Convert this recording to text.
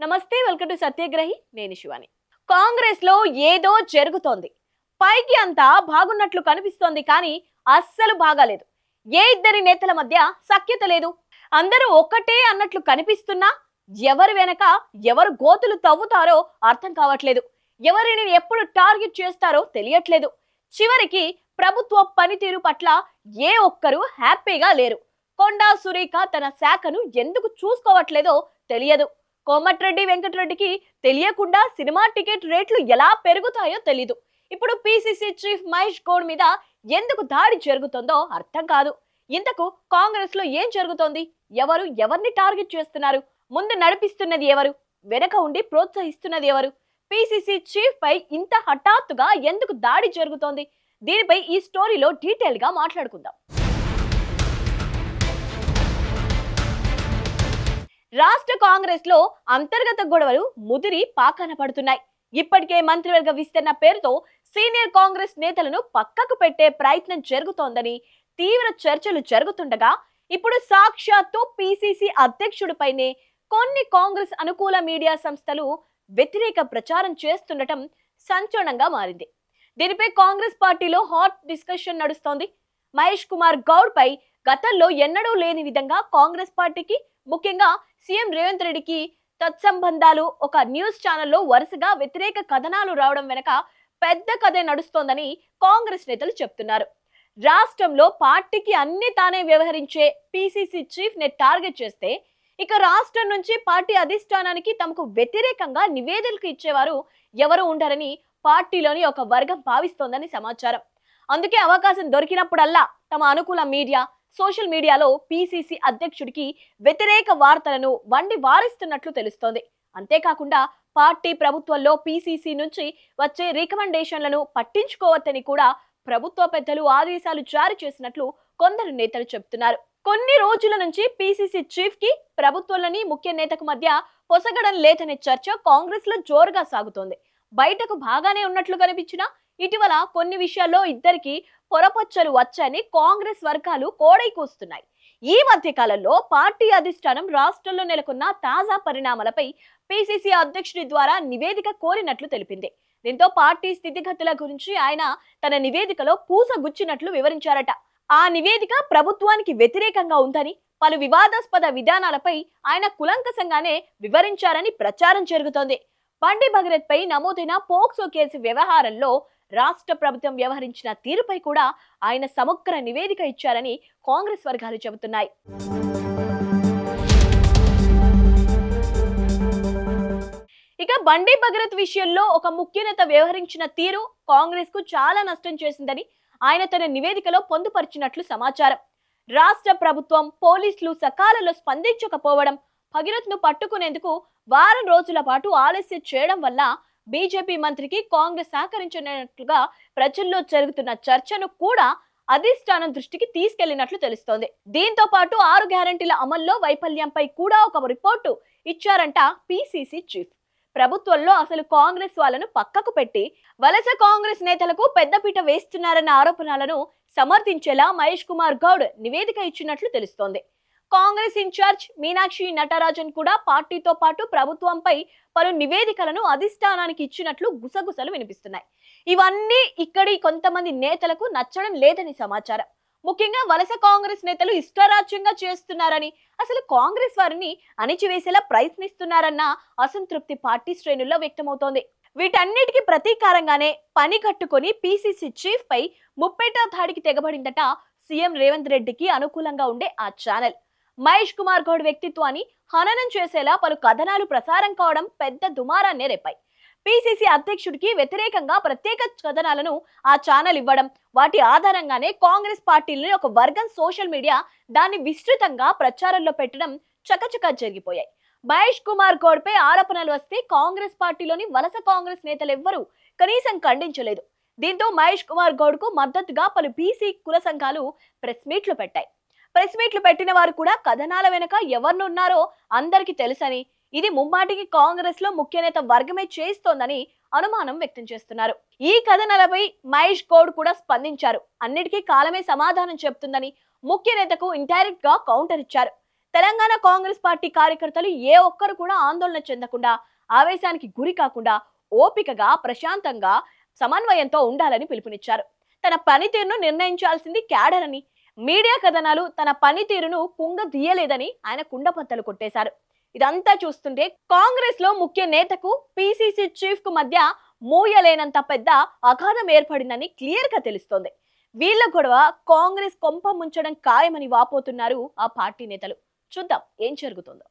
నమస్తే, welcome to సత్యగ్రహి. నేను శివాని. కాంగ్రెస్ లో ఏదో జరుగుతోంది. పైకి అంతా బాగున్నట్లు కనిపిస్తోంది, కానీ అస్సలు బాగాలేదు. ఏ ఇద్దరి నేతల మధ్య సఖ్యత లేదు. అందరూ ఒక్కటే అన్నట్లు కనిపిస్తున్నా ఎవరు వెనక ఎవరు గోతులు తవ్వుతారో అర్థం కావట్లేదు. ఎవరిని ఎప్పుడు టార్గెట్ చేస్తారో తెలియట్లేదు. చివరికి ప్రభుత్వ పనితీరు పట్ల ఏ ఒక్కరూ హ్యాపీగా లేరు. కొండా సురేఖ తన శాఖను ఎందుకు చూసుకోవట్లేదో తెలియదు. కోమటిరెడ్డి వెంకటరెడ్డికి తెలియకుండా సినిమా టికెట్ రేట్లు ఎలా పెరుగుతాయో తెలీదు. ఇప్పుడు పిసిసి చీఫ్ మహేష్ గౌడ్ మీద ఎందుకు దాడి జరుగుతుందో అర్థం కాదు. ఇంతకు కాంగ్రెస్ లో ఏం జరుగుతోంది? ఎవరు ఎవరిని టార్గెట్ చేస్తున్నారు? ముందు నడిపిస్తున్నది ఎవరు? వెనక ఉండి ప్రోత్సహిస్తున్నది ఎవరు? పిసిసి చీఫ్ పై ఇంత హఠాత్తుగా ఎందుకు దాడి జరుగుతోంది? దీనిపై ఈ స్టోరీలో డీటెయిల్ గా మాట్లాడుకుందాం. రాష్ట్ర కాంగ్రెస్ లో అంతర్గత గొడవలు ముదిరి పాకాన పడుతున్నాయి. ఇప్పటికే మంత్రివర్గ విస్తరణ పేరుతో సీనియర్ కాంగ్రెస్ నేతలను పక్కకు పెట్టే ప్రయత్నం జరుగుతోందని తీవ్ర చర్చలు జరుగుతుండగా, ఇప్పుడు సాక్షాత్తు పిసిసి అధ్యక్షుడిపైనే కొన్ని కాంగ్రెస్ అనుకూల మీడియా సంస్థలు వ్యతిరేక ప్రచారం చేస్తుండటం సంచలనంగా మారింది. దీనిపై కాంగ్రెస్ పార్టీలో హాట్ డిస్కషన్ నడుస్తోంది. మహేష్ కుమార్ గౌడ్ పై గతంలో ఎన్నడూ లేని విధంగా కాంగ్రెస్ పార్టీకి, ముఖ్యంగా సీఎం రేవంత్ రెడ్డికి తత్సంబంధాలు ఒక న్యూస్ ఛానల్లో వరుసగా వ్యతిరేక కథనాలు రావడం వెనక పెద్ద కథే నడుస్తోందని కాంగ్రెస్ నేతలు చెప్తున్నారు. రాష్ట్రంలో పార్టీకి అన్ని తానే వ్యవహరించే పిసిసి చీఫ్ ని టార్గెట్ చేస్తే, ఇక రాష్ట్రం నుంచి పార్టీ అధిష్టానానికి తమకు వ్యతిరేకంగా నివేదికలు ఇచ్చేవారు ఎవరు ఉండరని పార్టీలోని ఒక వర్గం భావిస్తోందని సమాచారం. అందుకే అవకాశం దొరికినప్పుడల్లా తమ అనుకూల మీడియా, సోషల్ మీడియాలో పిసిసి అధ్యక్షుడికి వ్యతిరేక వార్తలను వండి వారిస్తున్నట్లు తెలుస్తోంది. అంతేకాకుండా పార్టీ ప్రభుత్వంలో పిసిసి నుంచి వచ్చే రికమెండేషన్లను పట్టించుకోవద్దని కూడా ప్రభుత్వ పెద్దలు ఆదేశాలు జారీ చేసినట్లు కొందరు నేతలు చెబుతున్నారు. కొన్ని రోజుల నుంచి పిసిసి చీఫ్ కి ప్రభుత్వంలోని ముఖ్య నేతకు మధ్య పొసగడం లేదనే చర్చ కాంగ్రెస్ లో జోరుగా సాగుతోంది. బయటకు బాగానే ఉన్నట్లు కనిపించినా ఇటీవల కొన్ని విషయాల్లో ఇద్దరికి పొరపచ్చలు వచ్చని కాంగ్రెస్ వర్గాలు కోడై కూస్తున్నాయి. ఈ మధ్య కాలంలో పార్టీ అధిష్టానం రాష్ట్రంలో నెలకొన్న తాజా పరిణామాలపై పిసిసి అధ్యక్షుడి ద్వారా నివేదిక కోరినట్లు తెలిపింది. దీంతో పార్టీ స్థితిగతుల గురించి ఆయన తన నివేదికలో పూసగుచ్చినట్లు వివరించారట. ఆ నివేదిక ప్రభుత్వానికి వ్యతిరేకంగా ఉందని, పలు వివాదాస్పద విధానాలపై ఆయన కులంకసంగానే వివరించారని ప్రచారం జరుగుతోంది. బండి భగీరథ్ పై నమోదైన పోక్సో కేసు వ్యవహారంలో రాష్ట్ర ప్రభుత్వం వ్యవహరించిన తీరుపై కూడా ఆయన సమగ్ర నివేదిక ఇచ్చారని కాంగ్రెస్ వర్గాలు చెబుతున్నాయి. ఇక బండి భగీరథ్ విషయంలో ఒక ముఖ్య నేత వ్యవహరించిన తీరు కాంగ్రెస్ కు చాలా నష్టం చేసిందని ఆయన తన నివేదికలో పొందుపరిచినట్లు సమాచారం. రాష్ట్ర ప్రభుత్వం, పోలీసులు సకాలంలో స్పందించకపోవడం, భగీరథ్ ను పట్టుకునేందుకు వారం రోజుల పాటు ఆలస్యం చేయడం వల్ల బీజేపీ మంత్రికి కాంగ్రెస్ సహకరించినట్లుగా ప్రజల్లో జరుగుతున్న చర్చను కూడా అధిష్టానం దృష్టికి తీసుకెళ్లినట్లు తెలుస్తోంది. దీంతో పాటు 6 గ్యారంటీల అమల్లో వైఫల్యంపై కూడా ఒక రిపోర్టు ఇచ్చారంట పిసిసి చీఫ్. ప్రభుత్వంలో అసలు కాంగ్రెస్ వాళ్ళను పక్కకు పెట్టి వలస కాంగ్రెస్ నేతలకు పెద్దపీట వేస్తున్నారన్న ఆరోపణలను సమర్థించేలా మహేష్ కుమార్ గౌడ్ నివేదిక ఇచ్చినట్లు తెలుస్తోంది. కాంగ్రెస్ ఇన్ఛార్జ్ మీనాక్షి నటరాజన్ కూడా పార్టీతో పాటు ప్రభుత్వంపై పలు నివేదికలను అధిష్టానానికి ఇచ్చినట్లు గుసగుసలు వినిపిస్తున్నాయి. ఇవన్నీ ఇక్కడి కొంతమంది నేతలకు నచ్చడం లేదని సమాచారం. ముఖ్యంగా వలస కాంగ్రెస్ నేతలు ఇష్టారాజ్యంగా చేస్తున్నారని, అసలు కాంగ్రెస్ వారిని అణిచివేసేలా ప్రయత్నిస్తున్నారన్న అసంతృప్తి పార్టీ శ్రేణుల్లో వ్యక్తమవుతోంది. వీటన్నిటికీ ప్రతీకారంగానే పని కట్టుకొని పిసిసి చీఫ్ పై ముప్పేట దాడికి తెగబడిందట సీఎం రేవంత్ రెడ్డికి అనుకూలంగా ఉండే ఆ ఛానల్. మహేష్ కుమార్ గౌడ్ వ్యక్తిత్వాన్ని హననం చేసేలా పలు కథనాలు ప్రసారం కావడం పెద్ద దుమారాన్నే రేపాయి. పిసిసి అధ్యక్షుడికి వ్యతిరేకంగా ప్రత్యేక కథనాలను ఆ ఛానల్ ఇవ్వడం, వాటి ఆధారంగానే కాంగ్రెస్ పార్టీలోని ఒక వర్గం సోషల్ మీడియా దాన్ని విస్తృతంగా ప్రచారంలో పెట్టడం చకచకా జరిగిపోయాయి. మహేష్ కుమార్ గౌడ్ పై ఆరోపణలు వస్తే కాంగ్రెస్ పార్టీలోని వలస కాంగ్రెస్ నేతలెవ్వరూ కనీసం ఖండించలేదు. దీంతో మహేష్ కుమార్ గౌడ్ కు మద్దతుగా పలు బీసీ కుల సంఘాలు ప్రెస్ మీట్లు పెట్టాయి. ప్రెస్ మీట్లు పెట్టిన వారు కూడా కథనాల వెనక ఎవరినున్నారో అందరికీ తెలుసని, ఇది ముమ్మాటికి కాంగ్రెస్ లో ముఖ్య నేత వర్గమే చేస్తోందని అనుమానం వ్యక్తం చేస్తున్నారు. ఈ కథనాలపై మహేష్ గౌడ్ కూడా స్పందించారు. అన్నిటికీ కాలమే సమాధానం చెప్తుందని, ముఖ్య నేతకు ఇండైరెక్ట్ గా కౌంటర్ ఇచ్చారు. తెలంగాణ కాంగ్రెస్ పార్టీ కార్యకర్తలు ఏ ఒక్కరు కూడా ఆందోళన చెందకుండా, ఆవేశానికి గురి కాకుండా ఓపికగా ప్రశాంతంగా సమన్వయంతో ఉండాలని పిలుపునిచ్చారు. తన పనితీరును నిర్ణయించాల్సింది క్యాడర్ అని, మీడియా కథనాలు తన పనితీరును కుంగదీయలేదని ఆయన కుండబద్దలు కొట్టేశారు. ఇదంతా చూస్తుంటే కాంగ్రెస్ లో ముఖ్య నేతకు పిసిసి చీఫ్ కు మధ్య మూయలేనంత పెద్ద అగాధం ఏర్పడిందని క్లియర్ గా తెలుస్తోంది. వీళ్ళ గొడవ కాంగ్రెస్ కొంప ముంచడం ఖాయమని వాపోతున్నారు ఆ పార్టీ నేతలు. చూద్దాం ఏం జరుగుతుందో.